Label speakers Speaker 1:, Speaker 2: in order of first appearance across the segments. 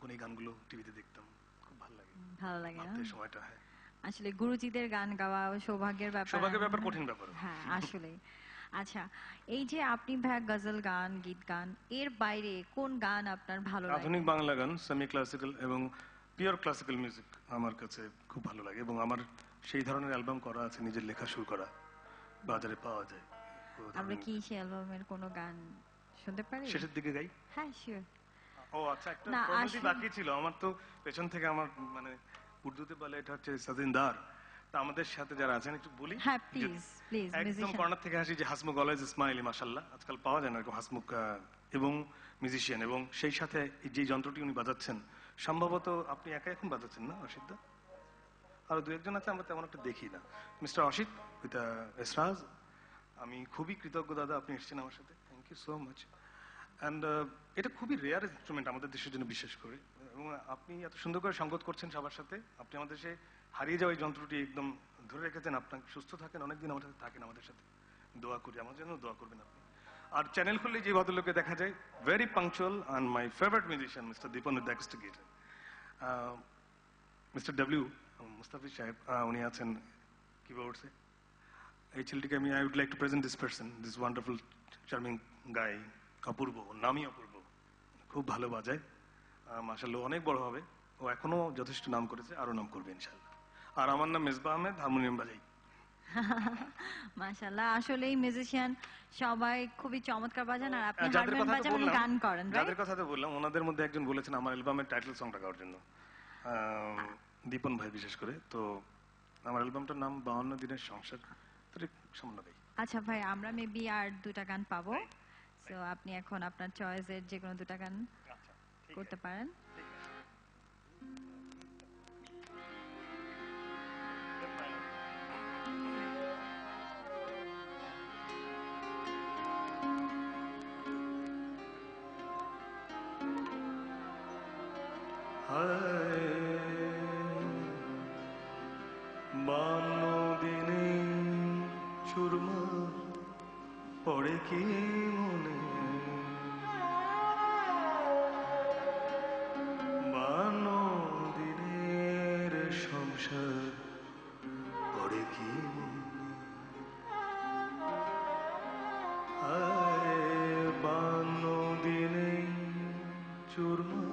Speaker 1: তখন এই গানগুলো টিভিতে দেখতাম, খুব ভালো লাগে।
Speaker 2: ভালো লাগে না?
Speaker 1: সময়টা হ্যাঁ,
Speaker 2: আসলে গুরুজিদের গান গাওয়া সৌভাগ্যের ব্যাপার,
Speaker 1: কঠিন ব্যাপার।
Speaker 2: হ্যাঁ আসলে। আচ্ছা, এই যে আপনি ভাই গজল গান, গীত গান, এর বাইরে কোন গান আপনার ভালো লাগে?
Speaker 1: আধুনিক বাংলা গান, সেমি ক্লাসিক্যাল এবং পিওর ক্লাসিক্যাল মিউজিক আমার কাছে খুব ভালো লাগে, এবং আমার সেই ধরনের অ্যালবাম করা আছে, নিজের লেখা শুরু করা, বাজারে পাওয়া যায়।
Speaker 2: আমরা কি সেই অ্যালবামের কোনো গান শুনতে পারি?
Speaker 1: শেষের দিকে গাই?
Speaker 2: হ্যাঁ শিওর।
Speaker 1: ও আচ্ছা, একটা ফর্মালিটি বাকি ছিল আমার, তো পেছন থেকে আমার মানে উর্দুতে বলে এটা হচ্ছে সাজিনদার। তা আমাদের সাথে যারা আছেন একটু বলি।
Speaker 2: হ্যাঁ প্লিজ প্লিজ।
Speaker 1: একদম কর্নার থেকে আসি যে হাসমুখ অলওয়েজ স্মাইলি, মাশাআল্লাহ, আজকাল পাওয়া যায় না এরকম হাসমুখ এবং মিউজিশিয়ান, এবং সেই সাথে যে যন্ত্রটি উনি বাজাচ্ছেন সম্ভবত আপনি একা এখন বাজাচ্ছেন না অসিত দা? আরো দু একজন আছে, আমরা তেমন একটা দেখি না। মিস্টার অসিত উইথ এসরাজ, আমি খুবই কৃতজ্ঞ দাদা আপনি এসেছেন আমার সাথে, thank you so much. And এটা খুবই রেয়ার ইনস্ট্রুমেন্ট আমাদের দেশের জন্য বিশেষ করে, এবং আপনি এত সুন্দর করে সঙ্গত করছেন সবার সাথে। আপনি আমাদের সে হারিয়ে যাওয়া এই যন্ত্রটি একদম ধরে রেখেছেন। আপনার সুস্থ থাকেন, অনেকদিন আমাদের সাথে থাকেন, আমাদের সাথে দোয়া করি, আমার জন্য দোয়া করবেন আপনি। আর চ্যানেল খুললে যে ভদ্রলোককে দেখা যায়, very punctual and my favourite musician mister Dipon with the এক্সট্রিগেটর, মিস্টার ডব্লিউ মুস্তাফিজ সাহেব, উনি আছেন কিবোর্ডসে। এই ছেলেটিকে আমি, I would like to present this person, this wonderful charming guy, Apurba, নামই অপূর্ব, খুব ভালো বাজায়, মাশাআল্লাহ অনেক বড় হবে, ও এখনো যথেষ্ট নাম করেছে, আরো নাম করবে ইনশাআল্লাহ। আর আমার নাম মেজবা আহমেদ, হারমোনিয়াম বাজাই।
Speaker 2: মাশাআল্লাহ, আসলে এই মিউজিশিয়ান সবাই খুবই চমৎকার বাজান, আর আপনি হারমোনিয়াম বাজান এবং গান করেন, রাইট?
Speaker 1: যাদের কথা তো বললাম, ওনাদের মধ্যে একজন বলেছেন আমার অ্যালবামের টাইটেল সংটা গাওয়ার জন্য, দীপন ভাই বিশেষ করে। তো আমার অ্যালবামটার নাম 52 দিনের সংসার, তো সামান্য গাই।
Speaker 2: আচ্ছা ভাই, আমরা মেবি আর দুটা গান পাবো, সো আপনি এখন আপনার চয়েসের যে কোনো দুটা গান করতে পারেন।
Speaker 1: বান্ন দিনে চুরমার পড়ে কি মনে, বান্ন দিনের সংসার পড়ে কি মনে, বান্ন দিনে চুরমার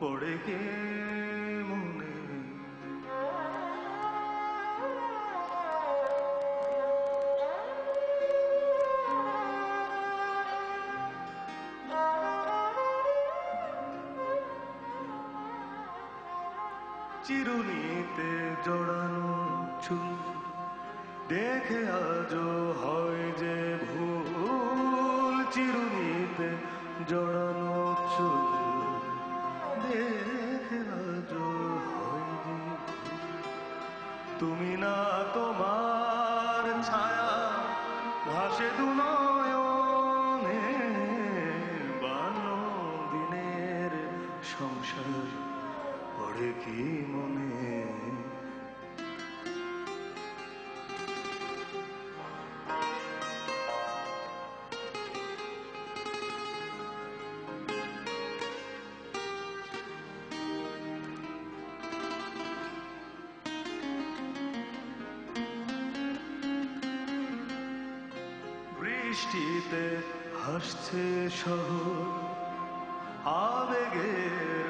Speaker 1: পড়ে কে মনে, চিরুনিতে জড়ানো চুল দেখে আজও হয় যে ভুল, চিরুনিতে জড়ানো চুল দেখে আজও হয় যে তুমি না, তোমার ছায়া ভাসে দু নয়নে, 52 দিনের সংসার পড়ে কি মনে। বৃষ্টিতে হাসছে শহর, আবেগের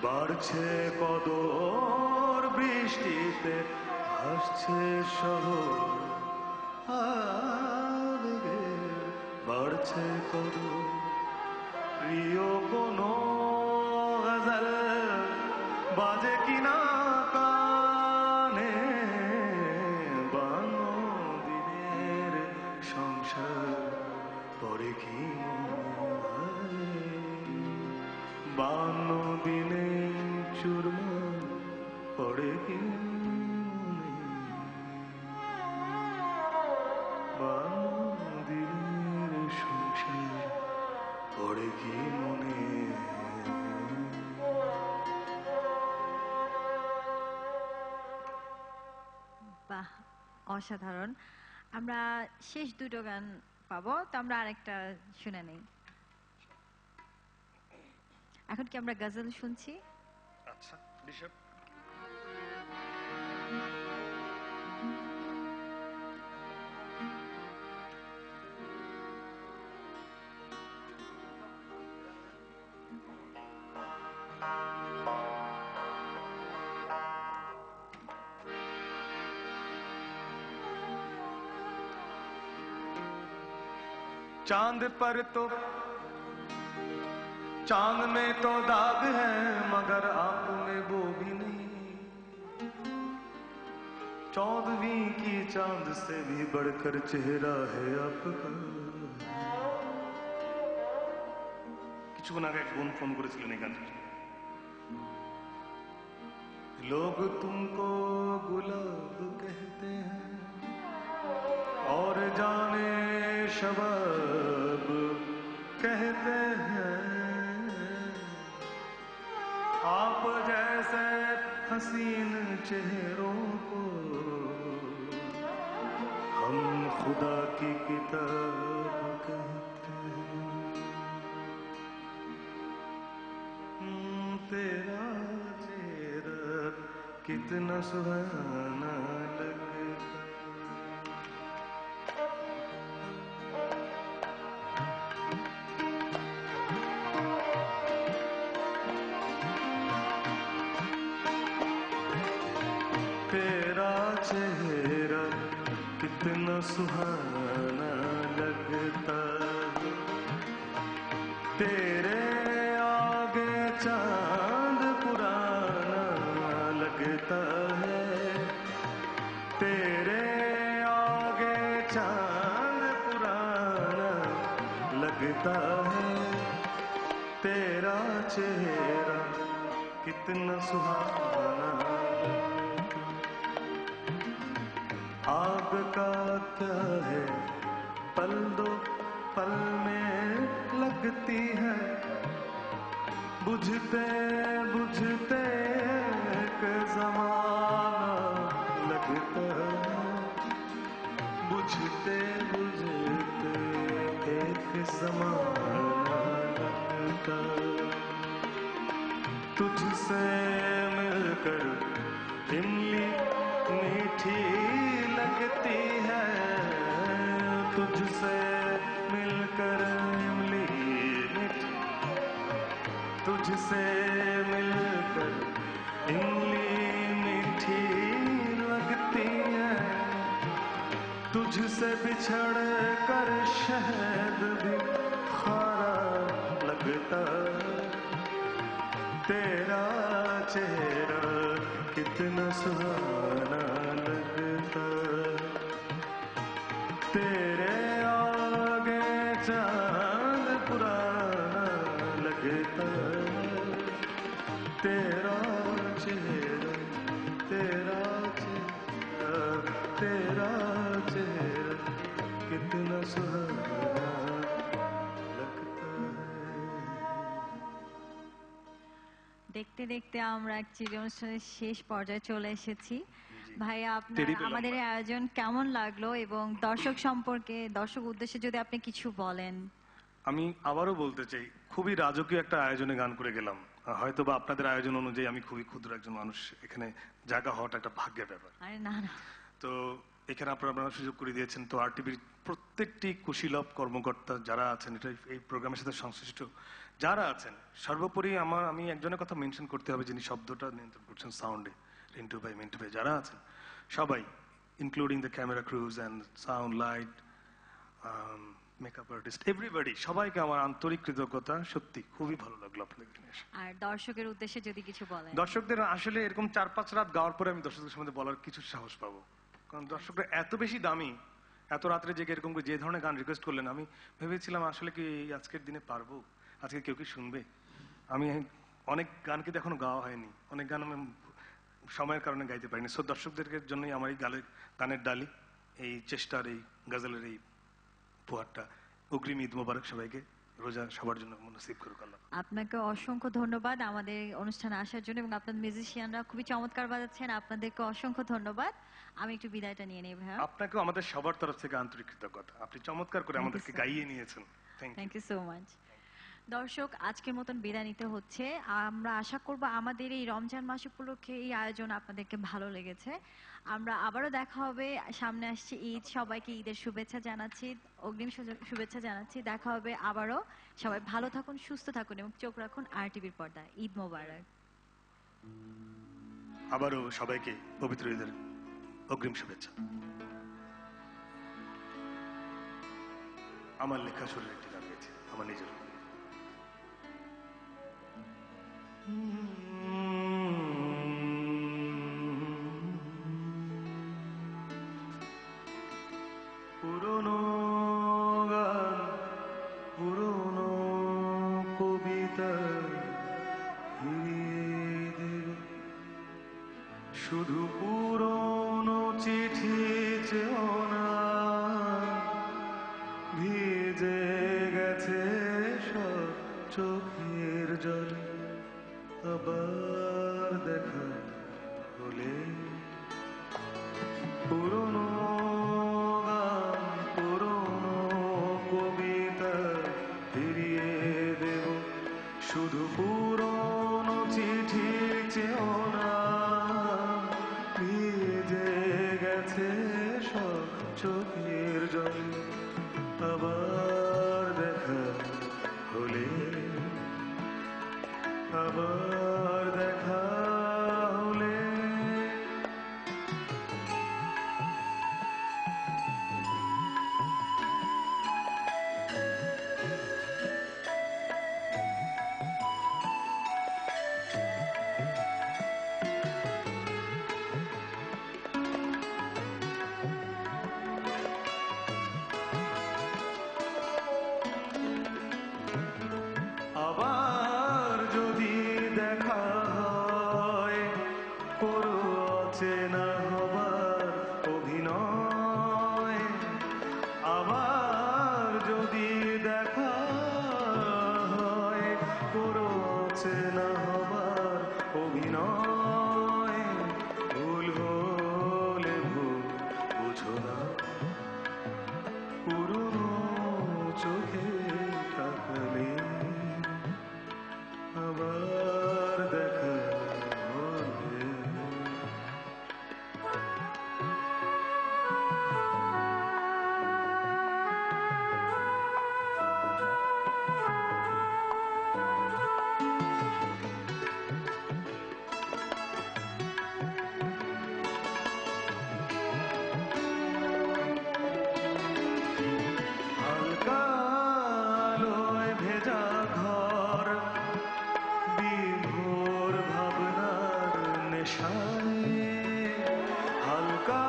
Speaker 1: বাড়ছে কদর, বৃষ্টিতে হাসছে শহর, আবেগের বাড়ছে কদর, প্রিয় কোনো গজল বাজে কিনা কানে, 52 দিনের সংসার পড়ে কি মনে, 52 দিনে চুরমার পড়ে কি মনে, 52 দিনের সংসার পড়ে কি মনে।
Speaker 2: বাহ, অসাধারণ। আমরা শেষ দুটো গান পাবো, তো আমরা আরেকটা শুনে নেই। এখন কি আমরা গজল শুনছি?
Speaker 1: আচ্ছা ঋষভ, चांद पर तो चांद में तो दाग है मगर आप में वो भी नहीं, 14वीं की चांद से भी बढ़कर चेहरा है आपका। কিছুক্ষণ আগে এক বোন ফোন করেছিলেন এই গানটা। लोग तुमको गुलाब कहते हैं और जाने शबाब कहते हैं, आप जैसे हसीन चेहरों को हम खुदा की किताब कहते हैं। तेरा चेहरा कितना सुहाना लगता है। तेरा चेहरा कितना सुहाना लगता है, तेरे आगे चांद पुराना लगता है, तेरे आगे चांद पुराना लगता है, तेरा चेहरा कितना सुहाना। आग का क्या है पल दो पल में लगती है, बुझते बुझते एक जमाना लगता है, बुझते बुझते एक जमाना लगता है। तुझसे मिलकर इमली मीठी लगती है, तुझसे मिलकर इमली मीठी, तुझसे मिलकर इमली मीठी लगती है, तुझसे बिछड़ कर शहद भी खारा लगता है। तेरा चेहरा कितना सुहाना लगता है, तेरे आगे चांद पुराना लगता है, तेरा चेहरा तेरा चेहरा तेरा चेहरा कितना सुहाना लगता है।
Speaker 2: দেখতে দেখতে আমরা অ্যাকচুয়ালি অনুষ্ঠানের শেষ পর্যায়ে চলে এসেছি। ভাইয়া, আপনার
Speaker 1: টেরিবল
Speaker 2: আমাদের এই আয়োজন কেমন লাগলো এবং দর্শক সম্পর্কে, দর্শক উদ্দেশ্যে যদি আপনি কিছু বলেন।
Speaker 1: আমি আবারও বলতে চাই, খুবই রাজকীয় একটা আয়োজনে গান করে গেলাম। হয়তো বা আপনাদের আয়োজন অনুযায়ী আমি খুবই ক্ষুদ্র একজন মানুষ, এখানে জায়গা হওয়াটা একটা ভাগ্যের ব্যাপার।
Speaker 2: আরে না না,
Speaker 1: তো এখানে আপনারা সুযোগ করে দিয়েছেন। তো আরটিভির প্রত্যেকটি কুশীলব কর্মকর্তা যারা আছেন, এটা এই প্রোগ্রামের সাথে সংশ্লিষ্ট যারা আছেন, সর্বোপরি আমি একজনের কথা মেনশন করতে হবে যিনি শব্দটা নিয়ন্ত্রণ করছেন সাউন্ডে, রিন্টু ভাই, মিন্টু ভাই, যারা আছেন সবাই, including the camera crews and sound light, makeup artist, everybody, সবাইকে আমার আন্তরিক কৃতজ্ঞতা। সত্যি খুবই ভালো লাগলো আপনাদের এখানে এসে।
Speaker 2: আর দর্শকের উদ্দেশ্যে যদি কিছু বলেন।
Speaker 1: দর্শকদের আসলে এরকম 4-5 রাত গাওয়ার পরে আমি দর্শকদের সামনে বলার কিছু সাহস পাবো, কারণ দর্শকরা এত বেশি দামি, এত রাত্রে জেগে এরকম করে যে ধরনের গান রিকোয়েস্ট করলেন, আমি ভেবেছিলাম আসলে কি আজকের দিনে পারবো, আজকে কেউ কি শুনবে। আমি অনেক গান কিন্তু এখনো গাওয়া হয়নি, অনেক গান আমি সময়ের কারণে গাইতে পারিনি। সো দর্শকদের জন্যই আমার এই গানের ডালি, এই চেষ্টার, এই গজলের এই উপহারটা। অগ্রিম ঈদ মোবারক সবাইকে, রোজা সবার জন্য নসিব করুক আল্লাহ।
Speaker 2: আপনাকে অসংখ্য ধন্যবাদ আমাদের অনুষ্ঠানে আসার জন্য, এবং আপনার মিউজিশিয়ানরা খুবই চমৎকার বাজাচ্ছেন, আপনাদেরকে অসংখ্য ধন্যবাদ। আমি একটু বিদায়টা নিয়ে নেই ভাইয়া।
Speaker 1: আপনাকেও আমাদের সবার তরফ থেকে আন্তরিক কৃতজ্ঞতা, আপনি চমৎকার করে আমাদেরকে গাইয়ে নিয়েছেন। Thank you
Speaker 2: thank you so much. দর্শক, আজকের মতন বিদায় নিতে হচ্ছে। আমরা আশা করব আমাদের এই রমজান মাস উপলক্ষে এই আয়োজন আপনাদেরকে ভালো লেগেছে। আমরা আবারও দেখা হবে, সামনে আসছে ঈদ, সবাইকে ঈদের শুভেচ্ছা জানাচ্ছি, অগ্রিম শুভেচ্ছা জানাচ্ছি। দেখা হবে আবারও। সবাই ভালো থাকুন, সুস্থ থাকুন এবং চোখ রাখুন RTVর পর্দায়। ঈদ মোবারক।
Speaker 1: আবারও সবাইকে পবিত্র ঈদের অগ্রিম শুভেচ্ছা। আমার লেখা সুরের একটি গান গেছে, আমার নিজের। পুরনো গান, পুরনো কবিতা ফিরিয়ে দেব, শুধু পুরনো চিঠি চেও না, ভিজে গেছে সব চোখের জল, আবার দেখা হলে পুরনো গান, পুরনো কবিতা ফিরিয়ে দেব, শুধু পুরনো চিঠি চেও না, ভিজে গেছে সব চোখের জল, আবার দেখা হলে, আবার দেখা হলে। আবার যদি দেখা হয়, করো অচেনা হবার অভিনয়, আবার যদি দেখা হয়, করো অচেনা হবার অভিনয়, ভুল হলে ভুল বুঝো না, পুরনো চোখে তাকালে আবার দেখা হলে। হালকা আলোয় ভেজা ঘর, বিভোর ভাবনার নেশায়, হালকা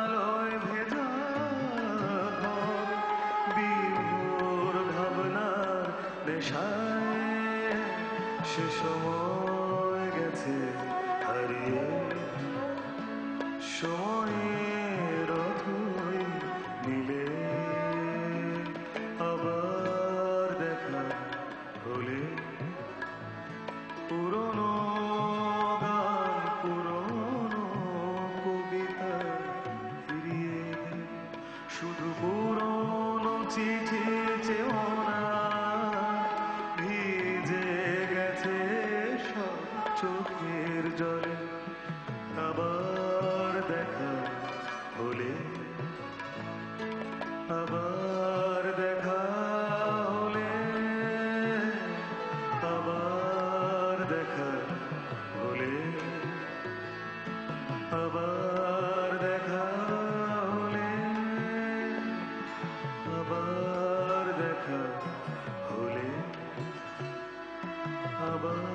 Speaker 1: আলোয় ভেজা ঘর, বিভোর ভাবনার নেশায়, সে সময় গেছে হারিয়ে, সময়ের অথই মিলে, আবার দেখা হলে পুরনো গান, পুরনো কবিতা ফিরিয়ে দে, শুধু পুরনো চিঠি চেও না, ভিজে গেছে সব চোখের জলে, আবার দেখা হলে, আবার দেখা হলে, আবার দেখা হলে, আবার দেখা হলে, আবার দেখা হলে, আবার